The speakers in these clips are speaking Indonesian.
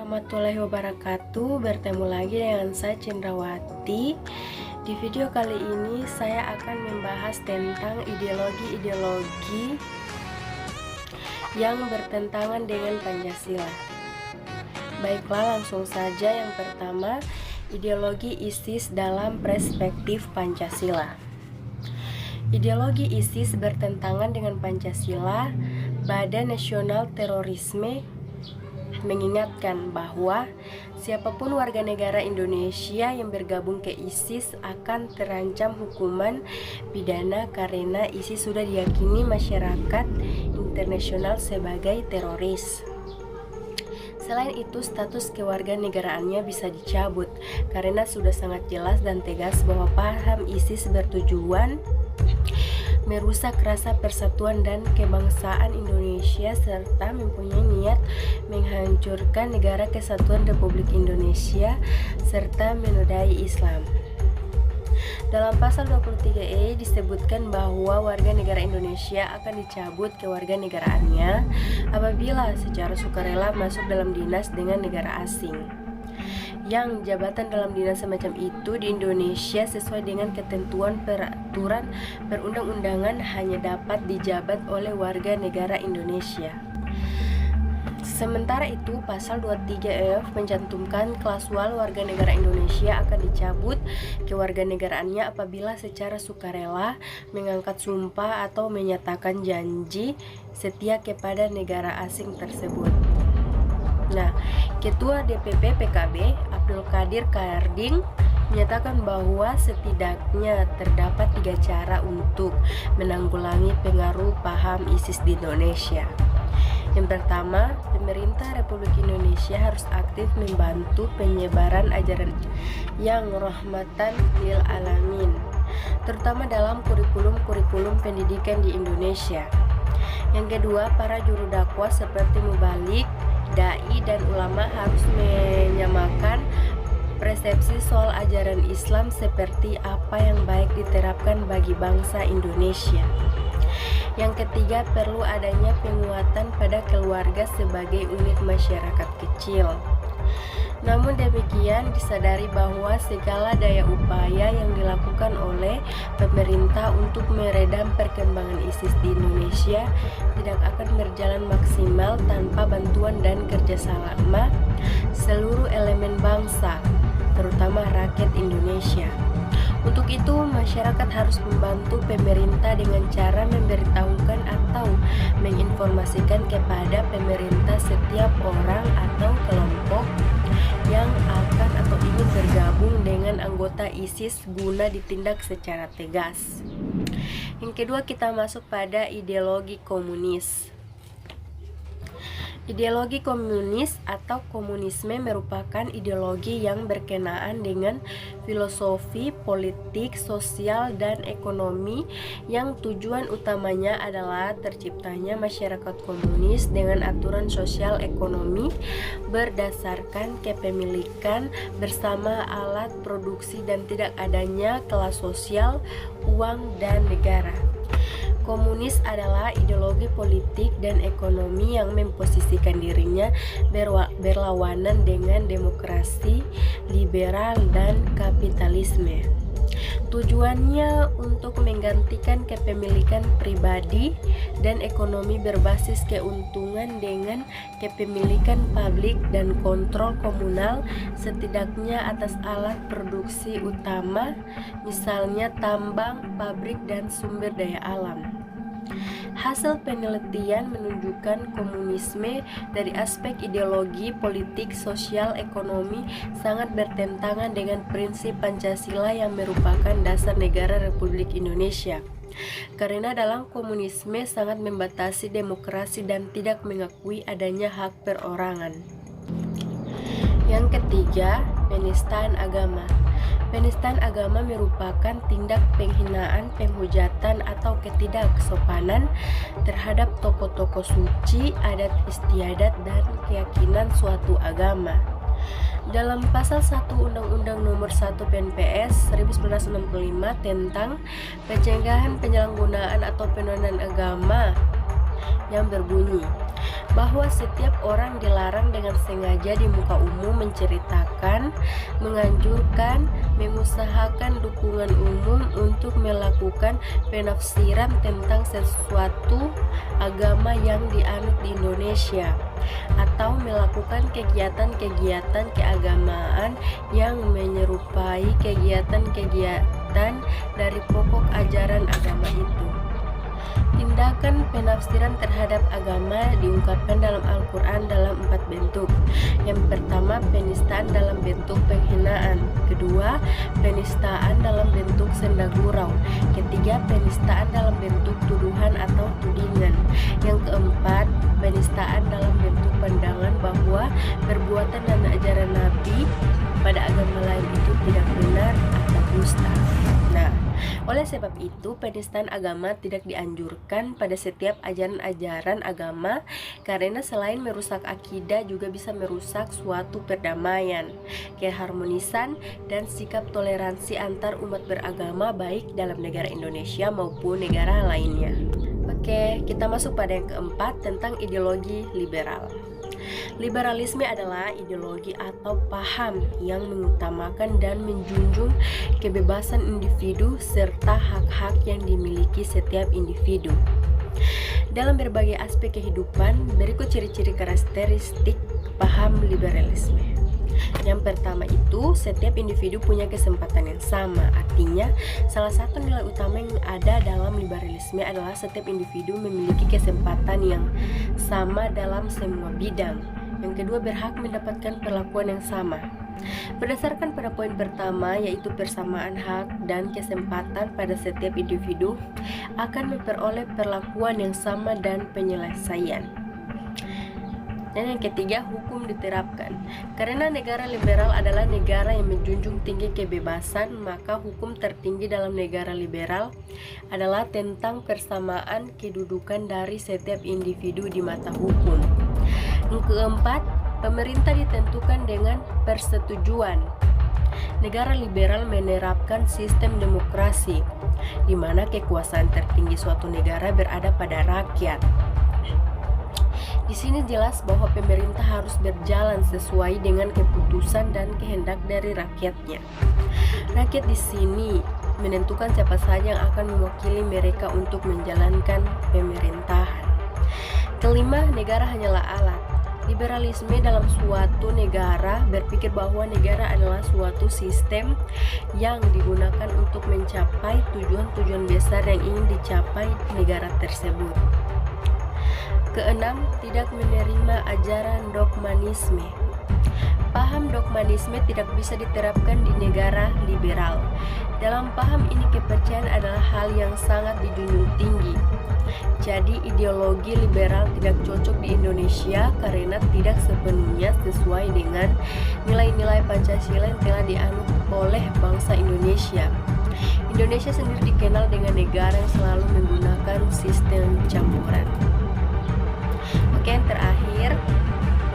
Warahmatullahi wabarakatuh. Bertemu lagi dengan saya Cendrawati. Di video kali ini saya akan membahas tentang ideologi-ideologi yang bertentangan dengan Pancasila. Baiklah, langsung saja. Yang pertama, ideologi ISIS dalam perspektif Pancasila. Ideologi ISIS bertentangan dengan Pancasila. Badan Nasional Terorisme mengingatkan bahwa siapapun warga negara Indonesia yang bergabung ke ISIS akan terancam hukuman pidana karena ISIS sudah diyakini masyarakat internasional sebagai teroris. Selain itu, status kewarganegaraannya bisa dicabut karena sudah sangat jelas dan tegas bahwa paham ISIS bertujuan merusak rasa persatuan dan kebangsaan Indonesia serta mempunyai niat menghancurkan negara kesatuan Republik Indonesia serta menodai Islam. Dalam pasal 23E disebutkan bahwa warga negara Indonesia akan dicabut kewarganegaraannya apabila secara sukarela masuk dalam dinas dengan negara asing. Yang jabatan dalam dinas semacam itu di Indonesia sesuai dengan ketentuan peraturan perundang-undangan hanya dapat dijabat oleh warga negara Indonesia. Sementara itu, pasal 23F mencantumkan klausul warga negara Indonesia akan dicabut kewarganegaraannya apabila secara sukarela mengangkat sumpah atau menyatakan janji setia kepada negara asing tersebut. Nah, Ketua DPP PKB Abdul Qadir Karding menyatakan bahwa setidaknya terdapat 3 cara untuk menanggulangi pengaruh paham ISIS di Indonesia. Yang pertama, pemerintah Republik Indonesia harus aktif membantu penyebaran ajaran yang rahmatan lil alamin, terutama dalam kurikulum pendidikan di Indonesia. Yang kedua, para juru dakwah seperti mubalik, dai dan ulama harus menyamakan persepsi soal ajaran Islam seperti apa yang baik diterapkan bagi bangsa Indonesia. Yang ketiga, perlu adanya penguatan pada keluarga sebagai unit masyarakat kecil. Namun demikian, disadari bahwa segala daya upaya yang dilakukan oleh pemerintah untuk meredam perkembangan ISIS di Indonesia tidak akan berjalan maksimal tanpa bantuan dan kerjasama seluruh elemen bangsa, terutama rakyat Indonesia. Untuk itu, masyarakat harus membantu pemerintah dengan cara memberitahukan atau menginformasikan kepada pemerintah setiap orang atau kelompok yang akan atau ingin bergabung dengan anggota ISIS guna ditindak secara tegas. Yang kedua, kita masuk pada ideologi komunis. Ideologi komunis atau komunisme merupakan ideologi yang berkenaan dengan filosofi, politik, sosial, dan ekonomi yang tujuan utamanya adalah terciptanya masyarakat komunis dengan aturan sosial ekonomi berdasarkan kepemilikan bersama alat produksi dan tidak adanya kelas sosial, uang, dan negara. Komunis adalah ideologi politik dan ekonomi yang memposisikan dirinya berlawanan dengan demokrasi, liberal, dan kapitalisme. Tujuannya untuk menggantikan kepemilikan pribadi dan ekonomi berbasis keuntungan dengan kepemilikan publik dan kontrol komunal setidaknya atas alat produksi utama, misalnya tambang, pabrik, dan sumber daya alam. Hasil penelitian menunjukkan komunisme dari aspek ideologi, politik, sosial, ekonomi sangat bertentangan dengan prinsip Pancasila yang merupakan dasar negara Republik Indonesia. Karena dalam komunisme sangat membatasi demokrasi dan tidak mengakui adanya hak perorangan. Yang ketiga, penistaan agama. Penistaan agama merupakan tindak penghinaan, penghujatan, atau ketidaksopanan terhadap tokoh-tokoh suci, adat istiadat, dan keyakinan suatu agama. Dalam pasal 1 Undang-Undang Nomor 1 PNPS 1965 tentang pencegahan penyalahgunaan atau penodaan agama yang berbunyi, bahwa setiap orang dilarang dengan sengaja di muka umum menceritakan, menganjurkan, mengusahakan dukungan umum untuk melakukan penafsiran tentang sesuatu agama yang dianut di Indonesia, atau melakukan kegiatan-kegiatan keagamaan yang menyerupai kegiatan-kegiatan dari pokok ajaran agama itu. Tindakan penafsiran terhadap agama diungkapkan dalam Al-Quran dalam 4 bentuk. Yang pertama, penistaan dalam bentuk penghinaan. Kedua, penistaan dalam bentuk senda gurau. Ketiga, penistaan dalam bentuk tuduhan atau tudingan. Yang keempat, penistaan dalam bentuk pandangan bahwa perbuatan dan ajaran Nabi pada agama lain itu tidak benar atau dusta. Nah, oleh sebab itu, penistaan agama tidak dianjurkan pada setiap ajaran-ajaran agama, karena selain merusak akidah juga bisa merusak suatu perdamaian, keharmonisan, dan sikap toleransi antar umat beragama baik dalam negara Indonesia maupun negara lainnya. Oke, kita masuk pada yang keempat tentang ideologi liberal. Liberalisme adalah ideologi atau paham yang mengutamakan dan menjunjung kebebasan individu serta hak-hak yang dimiliki setiap individu. Dalam berbagai aspek kehidupan, berikut ciri-ciri karakteristik paham liberalisme. Yang pertama itu, setiap individu punya kesempatan yang sama. Artinya, salah satu nilai utama yang ada dalam liberalisme adalah setiap individu memiliki kesempatan yang sama dalam semua bidang. Yang kedua, berhak mendapatkan perlakuan yang sama. Berdasarkan pada poin pertama, yaitu persamaan hak dan kesempatan pada setiap individu akan memperoleh perlakuan yang sama dan penyelesaian. Dan yang ketiga, hukum diterapkan. Karena negara liberal adalah negara yang menjunjung tinggi kebebasan, maka hukum tertinggi dalam negara liberal adalah tentang persamaan kedudukan dari setiap individu di mata hukum. Yang keempat, pemerintah ditentukan dengan persetujuan. Negara liberal menerapkan sistem demokrasi, di mana kekuasaan tertinggi suatu negara berada pada rakyat. Di sini jelas bahwa pemerintah harus berjalan sesuai dengan keputusan dan kehendak dari rakyatnya. Rakyat di sini menentukan siapa saja yang akan mewakili mereka untuk menjalankan pemerintahan. Kelima, negara hanyalah alat. Liberalisme dalam suatu negara berpikir bahwa negara adalah suatu sistem yang digunakan untuk mencapai tujuan-tujuan besar yang ingin dicapai negara tersebut. Keenam, tidak menerima ajaran dogmanisme. Paham dogmanisme tidak bisa diterapkan di negara liberal. Dalam paham ini, kepercayaan adalah hal yang sangat dijunjung tinggi. Jadi ideologi liberal tidak cocok di Indonesia karena tidak sepenuhnya sesuai dengan nilai-nilai Pancasila yang telah dianut oleh bangsa Indonesia. Indonesia sendiri dikenal dengan negara yang selalu menggunakan sistem campuran. Oke, yang terakhir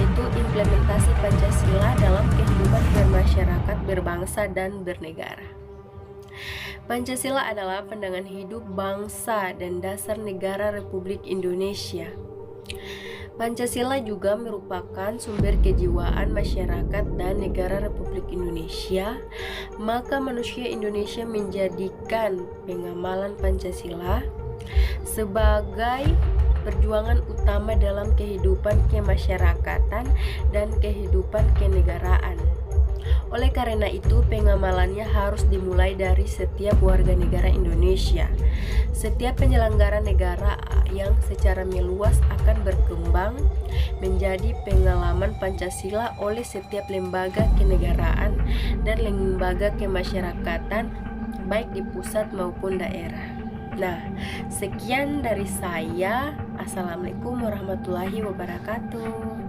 itu implementasi Pancasila dalam kehidupan bermasyarakat, berbangsa, dan bernegara. Pancasila adalah pandangan hidup bangsa dan dasar negara Republik Indonesia. Pancasila juga merupakan sumber kejiwaan masyarakat dan negara Republik Indonesia. Maka manusia Indonesia menjadikan pengamalan Pancasila sebagai perjuangan utama dalam kehidupan kemasyarakatan dan kehidupan kenegaraan. Oleh karena itu, pengamalannya harus dimulai dari setiap warga negara Indonesia. Setiap penyelenggara negara yang secara meluas akan berkembang menjadi pengalaman Pancasila oleh setiap lembaga kenegaraan dan lembaga kemasyarakatan, baik di pusat maupun daerah. Nah, sekian dari saya. Assalamualaikum warahmatullahi wabarakatuh.